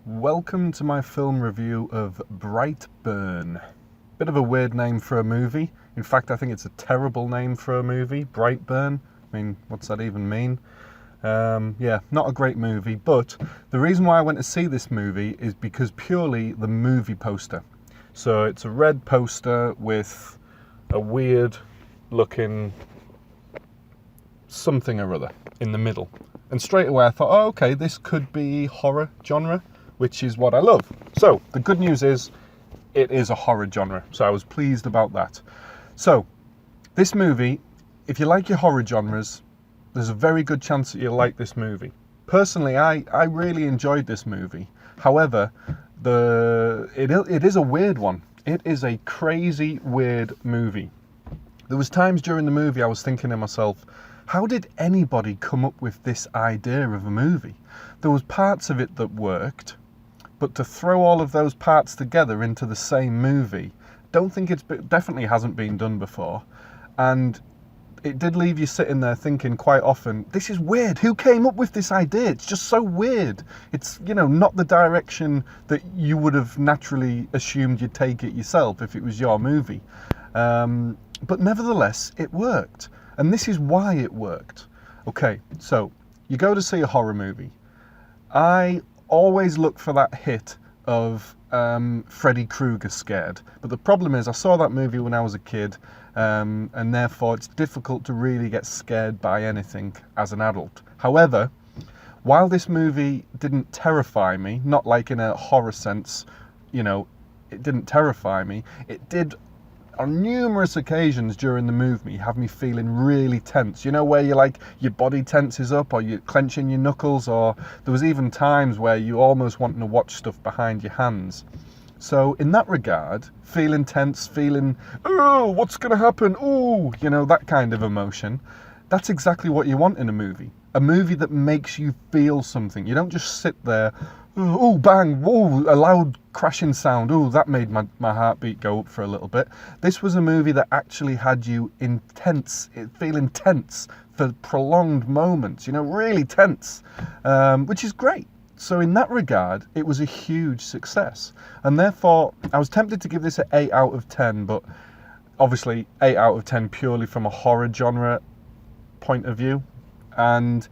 Welcome to my film review of Brightburn. Bit of a weird name for a movie. In fact, I think it's a terrible name for a movie, Brightburn. I mean, what's that even mean? Yeah, not a great movie, but the reason why I went to see this movie is because purely the movie poster. So it's a red poster with a weird looking something or other in the middle. And straight away I thought, oh, okay, this could be horror genre, which is what I love. So the good news is it is a horror genre, so I was pleased about that. So this movie, if you like your horror genres, there's a very good chance that you'll like this movie. Personally, I really enjoyed this movie. However, it is a weird one. It is a crazy, weird movie. There was times during the movie I was thinking to myself, how did anybody come up with this idea of a movie? There was parts of it that worked, but to throw all of those parts together into the same movie, definitely hasn't been done before. And it did leave you sitting there thinking quite often, this is weird. Who came up with this idea? It's just so weird. It's, not the direction that you would have naturally assumed you'd take it yourself if it was your movie. But nevertheless, it worked. And this is why it worked. Okay, so you go to see a horror movie. I always look for that hit of Freddy Krueger scared. But the problem is I saw that movie when I was a kid, and therefore it's difficult to really get scared by anything as an adult. However, while this movie didn't terrify me, not like in a horror sense, it didn't terrify me, it did on numerous occasions during the movie have me feeling really tense. Where your body tenses up, or you're clenching your knuckles, or there was even times where you almost wanting to watch stuff behind your hands. So in that regard, feeling tense, feeling, oh, what's going to happen? Oh, that kind of emotion. That's exactly what you want in a movie. A movie that makes you feel something. You don't just sit there, oh, bang, whoa, a loud crashing sound. Oh, that made my heartbeat go up for a little bit. This was a movie that actually had you feeling tense for prolonged moments, really tense, which is great. So in that regard, it was a huge success. And therefore, I was tempted to give this an 8 out of 10, but obviously 8 out of 10 purely from a horror genre point of view. And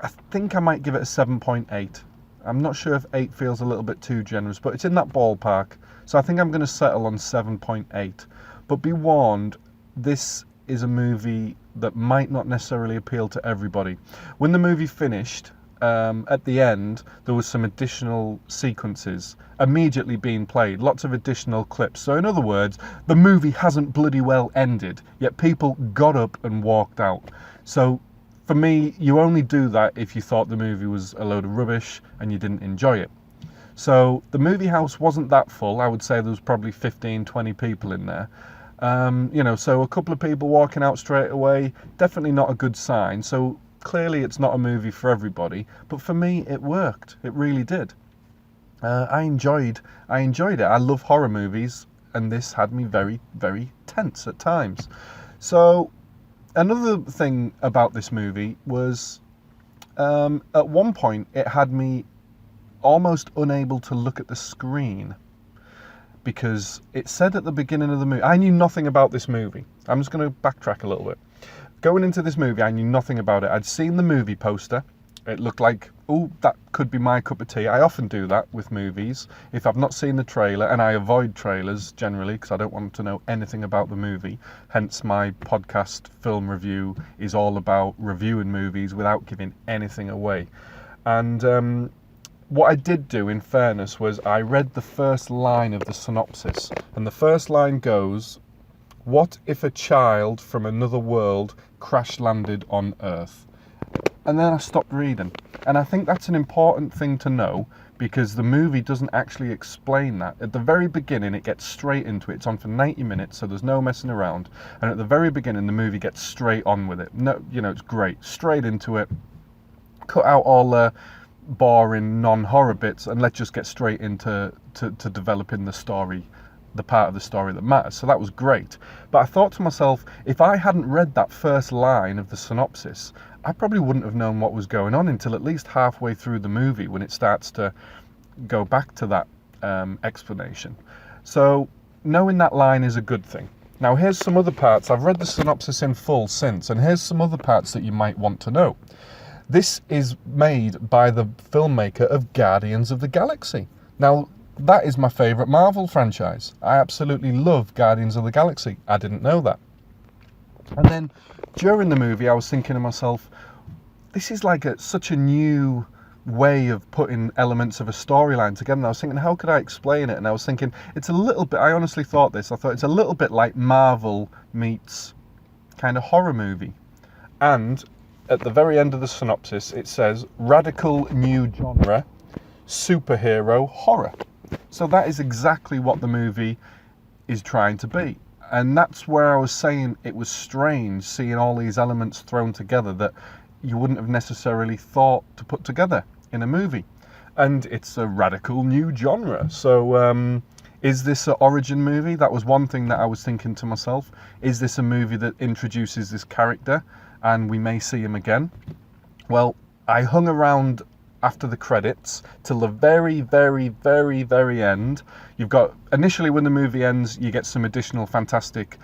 I think I might give it a 7.8. I'm not sure if 8 feels a little bit too generous, but it's in that ballpark. So I think I'm going to settle on 7.8. But be warned, this is a movie that might not necessarily appeal to everybody. When the movie finished, at the end, there was some additional sequences immediately being played, lots of additional clips. So in other words, the movie hasn't bloody well ended, yet people got up and walked out. So for me, you only do that if you thought the movie was a load of rubbish and you didn't enjoy it. So the movie house wasn't that full. I would say there was probably 15, 20 people in there. So a couple of people walking out straight away, definitely not a good sign. So clearly it's not a movie for everybody, but for me it worked. It really did. I enjoyed it. I love horror movies, and this had me very, very tense at times. So another thing about this movie was, at one point it had me almost unable to look at the screen, because it said at the beginning of the movie, I knew nothing about this movie. I'm just going to backtrack a little bit. Going into this movie, I knew nothing about it. I'd seen the movie poster. It looked like, oh, that could be my cup of tea. I often do that with movies. If I've not seen the trailer, and I avoid trailers generally because I don't want to know anything about the movie. Hence my podcast film review is all about reviewing movies without giving anything away. And what I did do, in fairness, was I read the first line of the synopsis. And the first line goes, "What if a child from another world crash-landed on Earth?" And then I stopped reading. And I think that's an important thing to know, because the movie doesn't actually explain that. At the very beginning, it gets straight into it. It's on for 90 minutes, so there's no messing around. And at the very beginning, the movie gets straight on with it. No, it's great. Straight into it. Cut out all the boring non-horror bits, and let's just get straight into to developing the story, the part of the story that matters. So that was great. But I thought to myself, if I hadn't read that first line of the synopsis, I probably wouldn't have known what was going on until at least halfway through the movie, when it starts to go back to that explanation. So knowing that line is a good thing. Now here's some other parts. I've read the synopsis in full since, and here's some other parts that you might want to know. This is made by the filmmaker of Guardians of the Galaxy. Now, that is my favourite Marvel franchise. I absolutely love Guardians of the Galaxy. I didn't know that. And then during the movie, I was thinking to myself, this is like such a new way of putting elements of a storyline together. And I was thinking, how could I explain it? And I was thinking, it's a little bit, I honestly thought this, I thought it's a little bit like Marvel meets kind of horror movie. And at the very end of the synopsis, it says, radical new genre, superhero horror. So that is exactly what the movie is trying to be. And that's where I was saying it was strange seeing all these elements thrown together that you wouldn't have necessarily thought to put together in a movie. And it's a radical new genre. So is this an origin movie? That was one thing that I was thinking to myself. Is this a movie that introduces this character and we may see him again? Well, I hung around after the credits till the very, very, very, very end. You've got, initially when the movie ends, you get some additional fantastic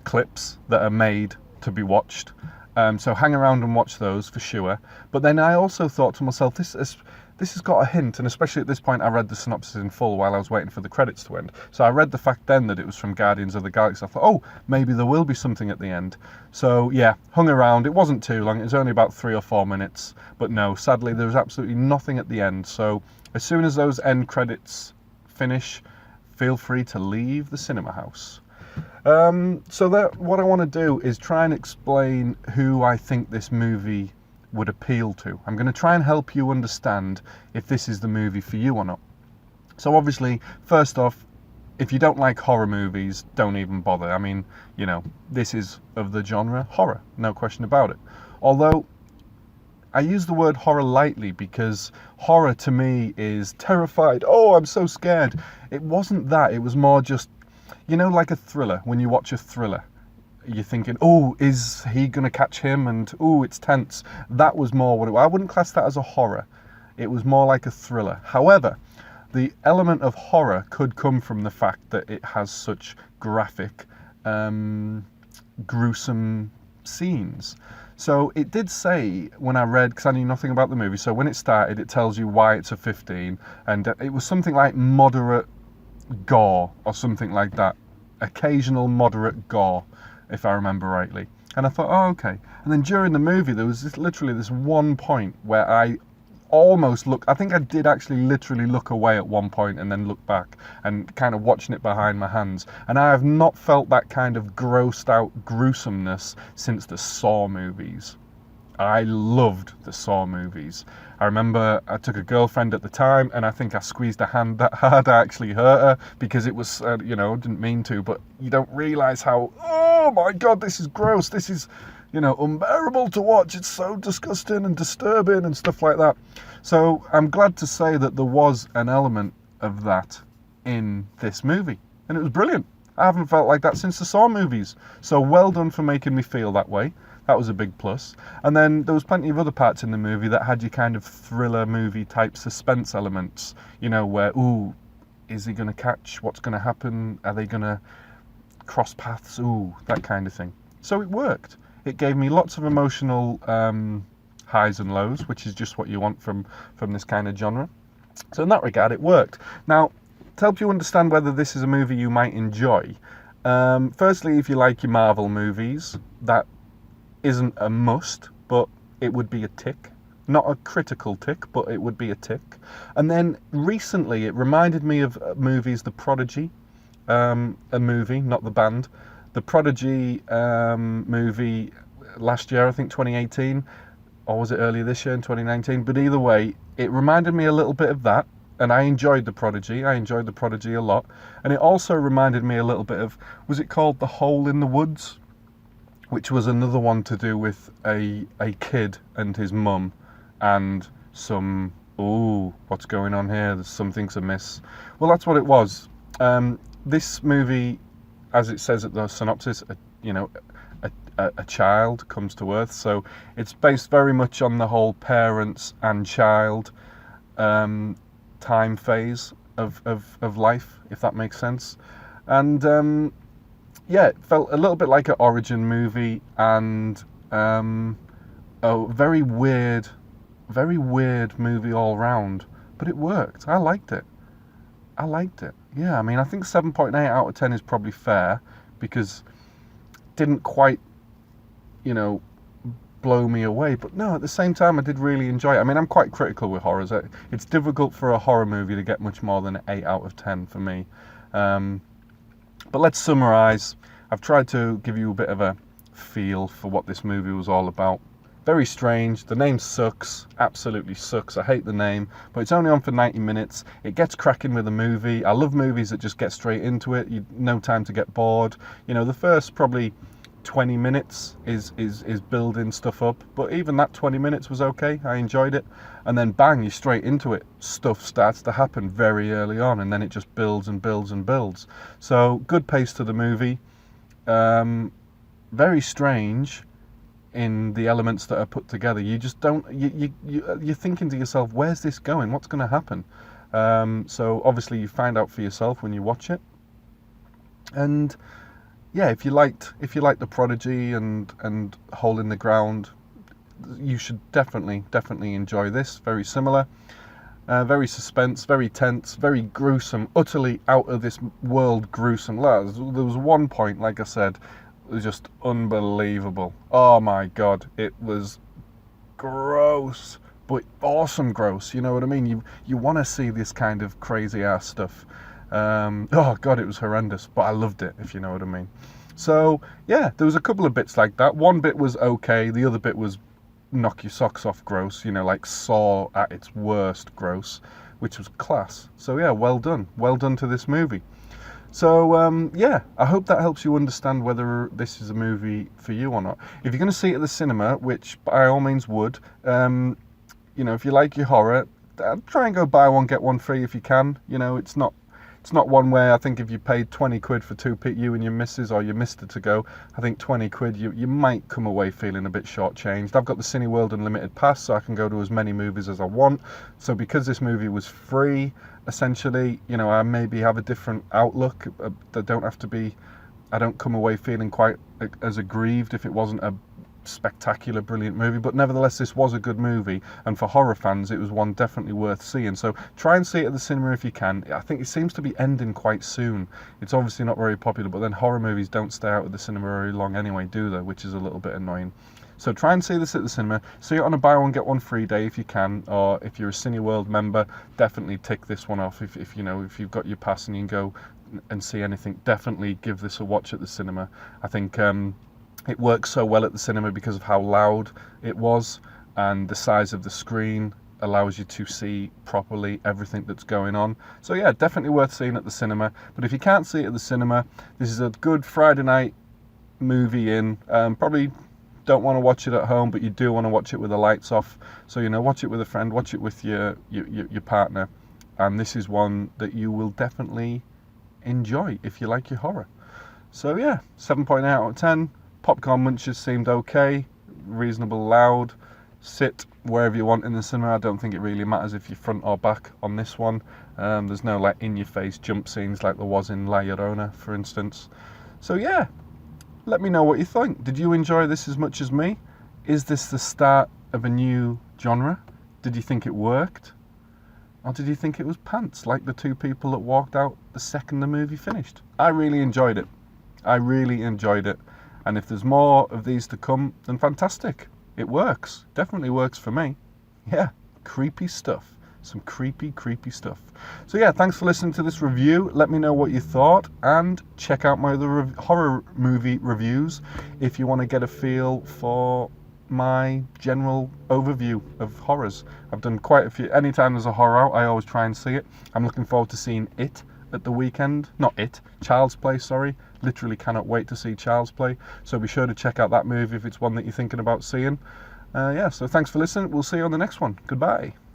clips that are made to be watched. So hang around and watch those for sure. But then I also thought to myself, this has got a hint, and especially at this point I read the synopsis in full while I was waiting for the credits to end. So I read the fact then that it was from Guardians of the Galaxy. I thought, oh, maybe there will be something at the end. So yeah, hung around. It wasn't too long. It was only about 3 or 4 minutes. But no, sadly, there was absolutely nothing at the end. So as soon as those end credits finish, feel free to leave the cinema house. So that what I want to do is try and explain who I think this movie would appeal to. I'm going to try and help you understand if this is the movie for you or not. So obviously, first off, if you don't like horror movies, don't even bother. I mean, you know, this is of the genre horror, no question about it. Although, I use the word horror lightly because horror to me is terrified. Oh, I'm so scared. It wasn't that. It was more just, you know, like a thriller. When you watch a thriller, you're thinking, oh, is he going to catch him? And, oh, it's tense. That was more what I wouldn't class that as a horror. It was more like a thriller. However, the element of horror could come from the fact that it has such graphic, gruesome scenes. So it did say, when I read, because I knew nothing about the movie, so when it started, it tells you why it's a 15, and it was something like moderate gore, or something like that. Occasional moderate gore, if I remember rightly. And I thought, oh, okay. And then during the movie, there was literally this one point where I almost looked, I think I did actually literally look away at one point and then look back and kind of watching it behind my hands. And I have not felt that kind of grossed out gruesomeness since the Saw movies. I loved the Saw movies. I remember I took a girlfriend at the time and I think I squeezed her hand that hard. I actually hurt her because it was, you know, didn't mean to, but you don't realise how, oh my God, this is gross. This is, you know, unbearable to watch. It's so disgusting and disturbing and stuff like that. So I'm glad to say that there was an element of that in this movie. And it was brilliant. I haven't felt like that since the Saw movies. So well done for making me feel that way. That was a big plus. And then there was plenty of other parts in the movie that had your kind of thriller movie type suspense elements. You know, where, ooh, is he going to catch? What's going to happen? Are they going to cross paths? Ooh, that kind of thing. So it worked. It gave me lots of emotional highs and lows, which is just what you want from this kind of genre. So in that regard, it worked. Now, to help you understand whether this is a movie you might enjoy, firstly, if you like your Marvel movies, that isn't a must, but it would be a tick. Not a critical tick, but it would be a tick. And then recently, it reminded me of movies The Prodigy, a movie, not the band. The Prodigy movie last year, I think 2018, or was it earlier this year in 2019? But either way, it reminded me a little bit of that, and I enjoyed The Prodigy. I enjoyed The Prodigy a lot. And it also reminded me a little bit of, was it called The Hole in the Woods? Which was another one to do with a kid and his mum and some, ooh, what's going on here? There's something's amiss. Well, that's what it was. This movie, as it says at the synopsis, you know, a child comes to Earth. So it's based very much on the whole parents and child time phase of life, if that makes sense. And yeah, it felt a little bit like an origin movie, and a very weird movie all round. But it worked. I liked it. Yeah, I mean, I think 7.8 out of 10 is probably fair, because it didn't quite, blow me away. But no, at the same time, I did really enjoy it. I mean, I'm quite critical with horrors. It's difficult for a horror movie to get much more than an 8 out of 10 for me. But let's summarise. I've tried to give you a bit of a feel for what this movie was all about. Very strange. The name sucks. Absolutely sucks. I hate the name. But it's only on for 90 minutes. It gets cracking with a movie. I love movies that just get straight into it. No time to get bored. The first probably 20 minutes is building stuff up. But even that 20 minutes was okay. I enjoyed it. And then bang, you're straight into it. Stuff starts to happen very early on. And then it just builds and builds and builds. So good pace to the movie. Very strange in the elements that are put together. You just don't, you're thinking to yourself, where's this going? What's going to happen? So obviously you find out for yourself when you watch it. And yeah, if you liked The Prodigy and Hole in the Ground, you should definitely enjoy this. Very similar. Very suspense, very tense, very gruesome, utterly out of this world gruesome. There was one point, like I said, it was just unbelievable. Oh my God, it was gross, but awesome gross. You know what I mean? You want to see this kind of crazy ass stuff. Oh God, it was horrendous, but I loved it, if you know what I mean. So yeah, there was a couple of bits like that. One bit was okay, the other bit was knock your socks off gross, like Saw at its worst gross, which was class. So yeah, well done to this movie. So yeah, I hope that helps you understand whether this is a movie for you or not. If you're going to see it at the cinema, which by all means would, if you like your horror, try and go buy one get one free if you can. It's not one where I think if you paid 20 quid for you and your missus or your mister to go, I think 20 quid you might come away feeling a bit shortchanged. I've got the Cineworld Unlimited pass, so I can go to as many movies as I want. So because this movie was free, essentially, I maybe have a different outlook. I don't come away feeling quite as aggrieved if it wasn't a spectacular, brilliant movie. But nevertheless, this was a good movie, and for horror fans, it was one definitely worth seeing. So try and see it at the cinema if you can. I think it seems to be ending quite soon. It's obviously not very popular, but then horror movies don't stay out of the cinema very long anyway, do they? Which is a little bit annoying. So try and see this at the cinema. See it on a buy one get one free day if you can, or if you're a Cineworld member, definitely tick this one off. If you've got your pass and you can go and see anything, definitely give this a watch at the cinema. I think it works so well at the cinema because of how loud it was, and the size of the screen allows you to see properly everything that's going on. So yeah, definitely worth seeing at the cinema. But if you can't see it at the cinema, this is a good Friday night movie in. Probably don't want to watch it at home, but you do want to watch it with the lights off. So watch it with a friend, watch it with your partner, and this is one that you will definitely enjoy if you like your horror. So yeah, 7.8 out of 10. Popcorn munches seemed okay, reasonable loud. Sit wherever you want in the cinema. I don't think it really matters if you're front or back on this one. There's no like in-your-face jump scenes like there was in La Llorona, for instance. So yeah, let me know what you think. Did you enjoy this as much as me? Is this the start of a new genre? Did you think it worked? Or did you think it was pants, like the two people that walked out the second the movie finished? I really enjoyed it. And if there's more of these to come, then fantastic. It works. Definitely works for me. Yeah, creepy stuff. Some creepy stuff. So yeah, thanks for listening to this review. Let me know what you thought, and check out my other horror movie reviews if you want to get a feel for my general overview of horrors. I've done quite a few. Anytime there's a horror out, I always try and see it. I'm looking forward to seeing It at the weekend. Child's Play, sorry. Literally cannot wait to see Child's Play. So be sure to check out that movie if it's one that you're thinking about seeing. Yeah, so thanks for listening. We'll see you on the next one. Goodbye.